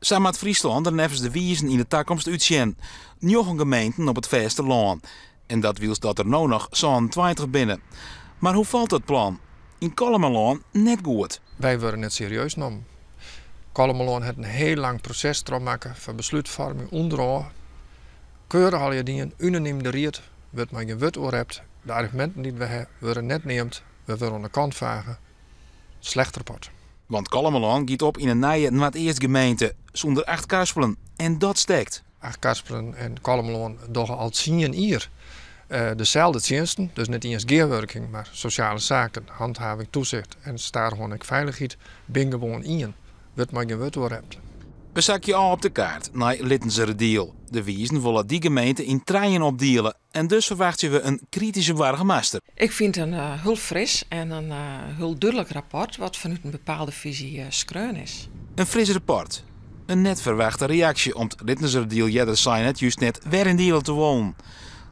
Samen met Friesland er nevens de wiezen in de toekomst uitzien. 9 gemeenten op het Vesterlaan. En dat wils dat er nou nog zo'n 20 binnen. Maar hoe valt dat plan? In Kalmelaan net goed. Wij worden net serieus genomen. Kalmelaan heeft een heel lang proces maken van besluitvorming, onderhoud. Keurig al je dingen, unaniem de riet, wat maar geen wet over hebt. De argumenten die we hebben, worden net neemt, we worden aan de kant vagen. Slecht rapport. Want Kalmelaan giet op in een nieuwe Noord-Eerst gemeente zonder 8 karspelen. En dat steekt. Karspelen en Kalmelaan doen al 10 jaar dezelfde diensten. Dus niet eens gearwerking, maar sociale zaken, handhaving, toezicht en gewoon veiligheid. Ben gewoon in. Wat maar geen wet over hebt. We zak je al op de kaart naar Littenser deal. De wiezen willen die gemeente in treinen opdelen. En dus verwachten we een kritische burgemeester. Ik vind een heel fris en een heel duidelijk rapport wat vanuit een bepaalde visie skreun is. Een fris rapport. Een net verwachte reactie om het Littenser deal jeder zijn het juist net weer in delen te wonen.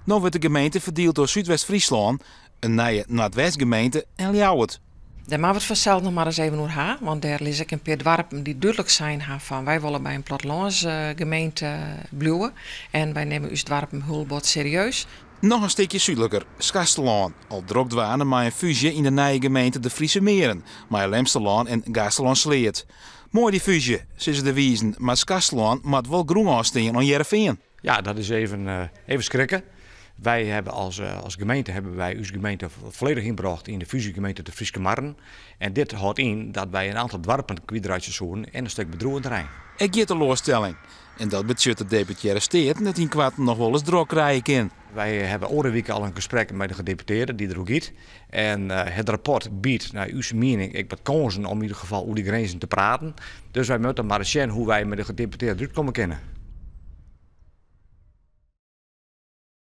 Nu wordt de gemeente verdeeld door Zuidwest-Friesland, een nieuwe Noordwest-gemeente en Ljouwert. Daar mag het vanzelf nog maar eens even over gaan, want daar lees ik een paar dorpen die duidelijk zijn van wij willen bij een plattelandsgemeente blijven en wij nemen ons dorpen heel wat serieus. Nog een stukje zuidelijker, Schastelaan. Al drokt we maar een fusie in de nieuwe gemeente de Friese Meren, maar Lemstelaan en Gastelaan-Sleert. Mooi die fusie, zeggen de wiezen, maar Schastelaan moet wel groen aanstaan aan Jereveen. Ja, dat is even schrikken. Wij hebben als gemeente onze gemeente volledig ingebracht in de fusiegemeente de Frieske Marren. En dit houdt in dat wij een aantal dorpen kwijtraken zoeken en een stuk bedrogen terrein. Ik geef de loorstelling. En dat betekent de deputaire steed net in kwart nog wel eens druk krijgen kan. Wij hebben vorige week al een gesprek met de gedeputeerde die er ook is. En het rapport biedt naar uw mening ik wat kansen om in ieder geval over die grenzen te praten. Dus wij moeten maar eens zien hoe wij met de gedeputeerde uitkomen kunnen.